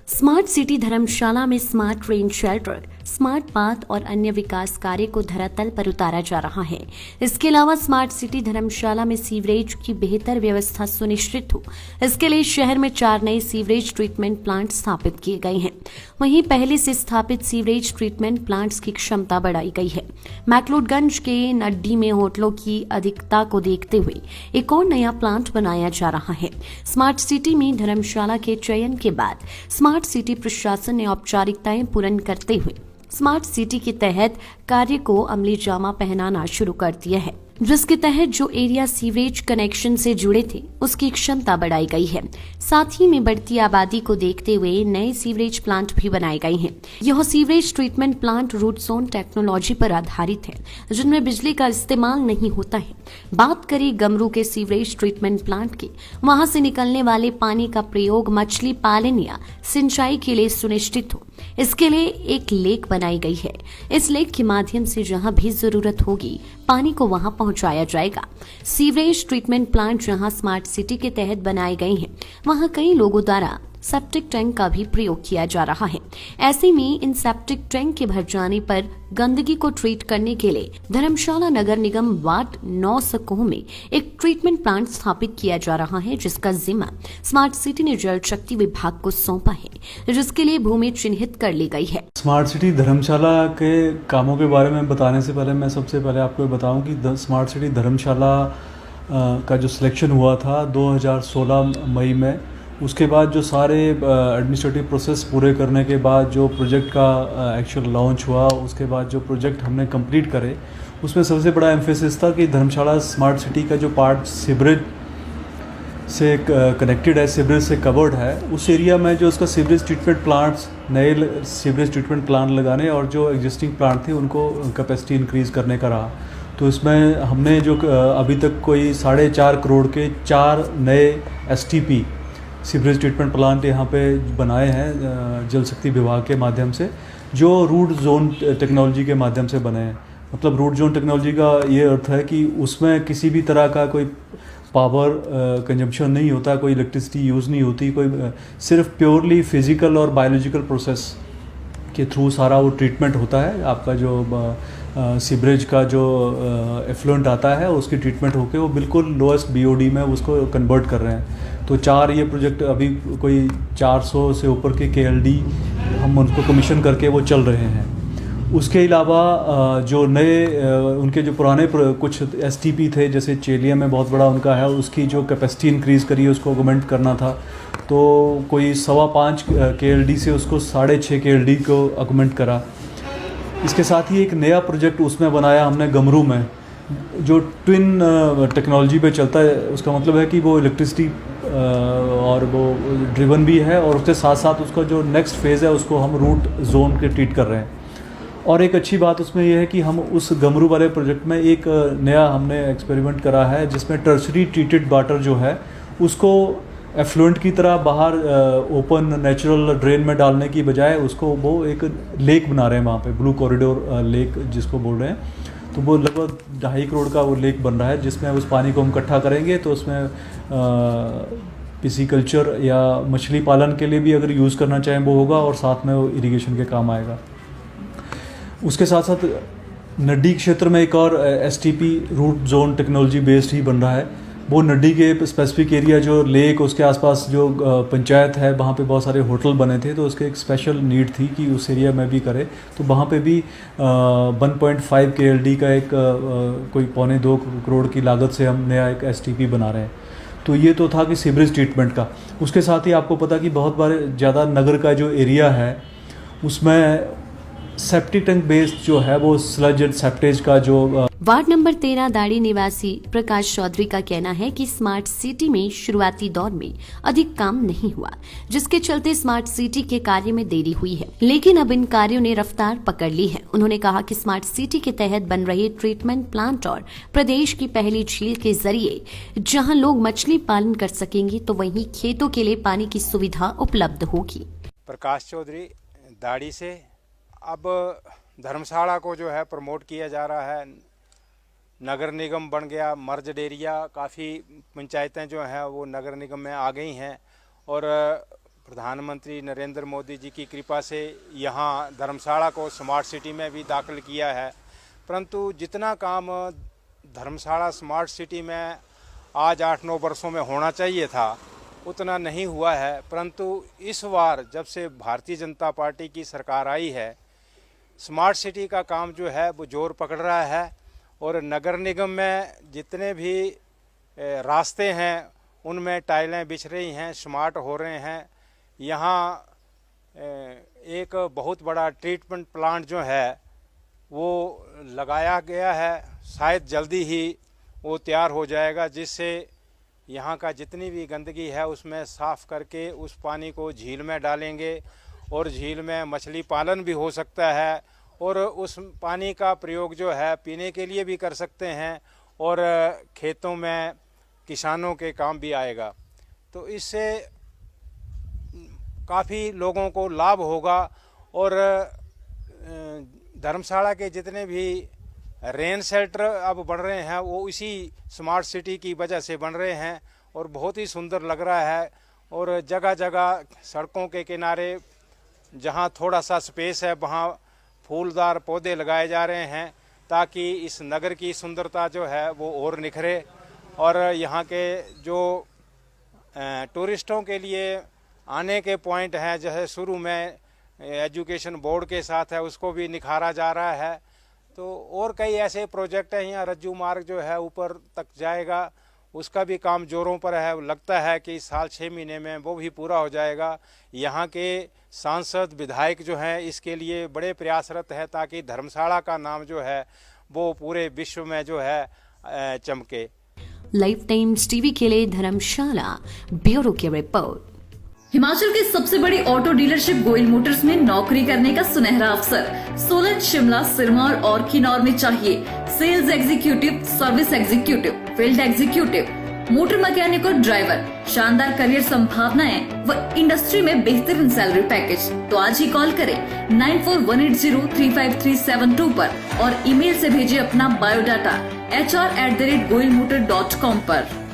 Smart city धर्मशाला में smart rain shelter, smart path और अन्य विकास कार्य को धरातल पर उतारा जा रहा है। इसके अलावा स्मार्ट सिटी धर्मशाला में सीवरेज की बेहतर व्यवस्था सुनिश्चित हो, इसके लिए शहर में 4 नए सीवरेज ट्रीटमेंट प्लांट स्थापित किए गए हैं। वहीं पहले से स्थापित सीवरेज ट्रीटमेंट प्लांट्स की क्षमता बढ़ाई गई है। मैक्लोडगंज के नड्डी में होटलों की अधिकता को देखते हुए एक और नया प्लांट बनाया जा रहा है। स्मार्ट सिटी में धर्मशाला के चयन के बाद स्मार्ट सिटी प्रशासन ने औपचारिकताएं पूर्ण करते हुए स्मार्ट सिटी के तहत कार्य को अमली जामा पहनाना शुरू कर दिया है, जिसके तहत जो एरिया सीवरेज कनेक्शन से जुड़े थे उसकी क्षमता बढ़ाई गई है। साथ ही में बढ़ती आबादी को देखते हुए नए सीवरेज प्लांट भी बनाए गए हैं। यह sewerage treatment plant root zone technology पर आधारित है, जिनमें बिजली का इस्तेमाल नहीं होता है। बात करें गमरू के सीवरेज ट्रीटमेंट प्लांट की, वहां से निकलने वाले पानी का प्रयोग मछली पालन या सिंचाई के लिए सुनिश्चित हो, इसके लिए एक लेक बनाई गई है। इस लेक के माध्यम से जहां भी जरूरत होगी पानी को वहां पहुंचाया जाएगा। सीवरेज ट्रीटमेंट प्लांट जहां स्मार्ट सिटी के तहत बनाए गए हैं, वहां कई लोगों द्वारा सेप्टिक टैंक का भी प्रयोग किया जा रहा है। ऐसे में इन सेप्टिक टैंक के भर जाने पर गंदगी को ट्रीट करने के लिए धर्मशाला नगर निगम वार्ड 9 सकूह में एक ट्रीटमेंट प्लांट स्थापित किया जा रहा है, जिसका जिम्मा स्मार्ट सिटी ने जल शक्ति विभाग को सौंपा है, जिसके लिए भूमि चिन्हित कर ली गई है। स्मार्ट सिटी धर्मशाला के कामों के बारे में बताने से पहले मैं सबसे पहले आपको बताऊं कि स्मार्ट सिटी धर्मशाला का जो सिलेक्शन हुआ था 2016 मई में, उसके बाद जो सारे एडमिनिस्ट्रेटिव प्रोसेस पूरे करने के बाद जो प्रोजेक्ट का एक्चुअल लॉन्च हुआ, उसके बाद जो प्रोजेक्ट हमने कंप्लीट करे, उसमें सबसे बड़ा एम्फेसिस था कि धर्मशाला स्मार्ट सिटी का जो पार्ट सीवरेज से कनेक्टेड है, सीवरेज से कवर्ड है, उस एरिया में जो उसका सीवरेज ट्रीटमेंट प्लांट्स, नए सीवरेज ट्रीटमेंट प्लांट लगाने और जो एग्जिस्टिंग प्लांट थे उनको कैपेसिटी इंक्रीज़ करने का रहा। तो इसमें हमने जो अभी तक कोई 4.5 करोड़ के 4 नए STP सीवरेज ट्रीटमेंट प्लांट यहाँ पे बनाए हैं जल शक्ति विभाग के माध्यम से, जो रूट जोन टेक्नोलॉजी के माध्यम से बने हैं। मतलब रूट जोन टेक्नोलॉजी का ये अर्थ है कि उसमें किसी भी तरह का कोई पावर कंजम्पशन नहीं होता, कोई इलेक्ट्रिसिटी यूज़ नहीं होती, कोई सिर्फ प्योरली फिजिकल और बायोलॉजिकल प्रोसेस के थ्रू सारा वो ट्रीटमेंट होता है। आपका जो सीवरेज का जो एफ्लुएंट आता है उसकी ट्रीटमेंट होके वो बिल्कुल लोएस्ट BOD में उसको कन्वर्ट कर रहे हैं। तो 4 ये प्रोजेक्ट अभी कोई 400 से ऊपर के KLD हम उनको कमीशन करके वो चल रहे हैं। उसके अलावा जो नए उनके जो पुराने कुछ STP थे, जैसे चेलिया में बहुत बड़ा उनका है, उसकी जो कैपेसिटी इंक्रीज़ करी उसको ऑगमेंट करना था, तो कोई 5.25 KLD से उसको 6.5 KLD को ऑगमेंट करा। इसके साथ ही एक नया प्रोजेक्ट उसमें बनाया हमने गमरू में, जो ट्विन टेक्नोलॉजी पे चलता है। उसका मतलब है कि वो इलेक्ट्रिसिटी और वो ड्रिवन भी है, और उसके साथ साथ उसका जो नेक्स्ट फेज़ है उसको हम रूट जोन के ट्रीट कर रहे हैं। और एक अच्छी बात उसमें यह है कि हम उस गमरू वाले प्रोजेक्ट में एक नया हमने एक्सपेरिमेंट करा है, जिसमें टर्सरी ट्रीटेड वाटर जो है उसको एफ्लुएंट की तरह बाहर ओपन नेचुरल ड्रेन में डालने की बजाय उसको वो एक लेक बना रहे हैं वहाँ पे, ब्लू कॉरिडोर लेक जिसको बोल रहे हैं। तो वो लगभग 2.5 करोड़ का वो लेक बन रहा है, जिसमें उस पानी को हम इकट्ठा करेंगे तो उसमें पिसीकल्चर या मछली पालन के लिए भी अगर यूज़ करना चाहें वो होगा, और साथ में वो इरिगेशन के काम आएगा। उसके साथ साथ नड्डी क्षेत्र में एक और STP root zone technology based ही बन रहा है। वो नड्डी के स्पेसिफिक एरिया जो लेक, उसके आसपास जो पंचायत है, वहाँ पे बहुत सारे होटल बने थे, तो उसके एक स्पेशल नीड थी कि उस एरिया में भी करे। तो वहाँ पे भी 1.5 KLD का एक कोई 2.25 करोड़ की लागत से हम नया एक STP बना रहे हैं। तो ये तो था कि सीवरेज ट्रीटमेंट का। उसके साथ ही आपको पता कि बहुत बार ज़्यादा नगर का जो एरिया है उसमें सेप्टिक टैंक बेस्ड जो है वो स्लज एंड सेप्टेज का जो वार्ड नंबर 13 दाड़ी निवासी प्रकाश चौधरी का कहना है कि स्मार्ट सिटी में शुरुआती दौर में अधिक काम नहीं हुआ, जिसके चलते स्मार्ट सिटी के कार्य में देरी हुई है, लेकिन अब इन कार्यों ने रफ्तार पकड़ ली है। उन्होंने कहा कि स्मार्ट सिटी के तहत बन रहे ट्रीटमेंट प्लांट और प्रदेश की पहली झील के जरिए जहाँ लोग मछली पालन कर सकेंगे, तो वहीं खेतों के लिए पानी की सुविधा उपलब्ध होगी। प्रकाश चौधरी दाड़ी से अब धर्मशाला को जो है प्रमोट किया जा रहा है। नगर निगम बन गया, मर्ज एरिया, काफ़ी पंचायतें जो हैं वो नगर निगम में आ गई हैं, और प्रधानमंत्री नरेंद्र मोदी जी की कृपा से यहाँ धर्मशाला को स्मार्ट सिटी में भी दाखिल किया है। परंतु जितना काम धर्मशाला स्मार्ट सिटी में आज 8-9 वर्षों में होना चाहिए था उतना नहीं हुआ है। परंतु इस बार जब से भारतीय जनता पार्टी की सरकार आई है, स्मार्ट सिटी का काम जो है वो जोर पकड़ रहा है और नगर निगम में जितने भी रास्ते हैं उनमें टाइलें बिछ रही हैं, स्मार्ट हो रहे हैं। यहाँ एक बहुत बड़ा ट्रीटमेंट प्लांट जो है वो लगाया गया है, शायद जल्दी ही वो तैयार हो जाएगा, जिससे यहाँ का जितनी भी गंदगी है उसमें साफ़ करके उस पानी को झील में डालेंगे और झील में मछली पालन भी हो सकता है और उस पानी का प्रयोग जो है पीने के लिए भी कर सकते हैं और खेतों में किसानों के काम भी आएगा। तो इससे काफ़ी लोगों को लाभ होगा और धर्मशाला के जितने भी रेन शेल्टर अब बन रहे हैं वो इसी स्मार्ट सिटी की वजह से बन रहे हैं और बहुत ही सुंदर लग रहा है। और जगह जगह सड़कों के किनारे जहां थोड़ा सा स्पेस है वहां फूलदार पौधे लगाए जा रहे हैं ताकि इस नगर की सुंदरता जो है वो और निखरे। और यहाँ के जो टूरिस्टों के लिए आने के पॉइंट हैं, जैसे शुरू में एजुकेशन बोर्ड के साथ है, उसको भी निखारा जा रहा है। तो और कई ऐसे प्रोजेक्ट हैं, यहाँ रज्जू मार्ग जो है ऊपर तक जाएगा, उसका भी काम जोरों पर है। लगता है कि साल 6 महीने में वो भी पूरा हो जाएगा। यहाँ के सांसद विधायक जो हैं इसके लिए बड़े प्रयासरत है ताकि धर्मशाला का नाम जो है वो पूरे विश्व में जो है चमके। लाइफ टाइम्स टीवी के लिए धर्मशाला ब्यूरो की रिपोर्ट। हिमाचल की सबसे बड़ी ऑटो डीलरशिप गोयल मोटर्स में नौकरी करने का सुनहरा अवसर सोलन, शिमला, सिरमौर और किन्नौर में चाहिए sales executive, service executive, field executive, motor mechanic और ड्राइवर। शानदार करियर संभावनाएं व इंडस्ट्री में बेहतरीन सैलरी पैकेज। तो आज ही कॉल करें 9418035372 पर और ईमेल से भेजिए अपना बायोडाटा hr@goilmotor.com पर।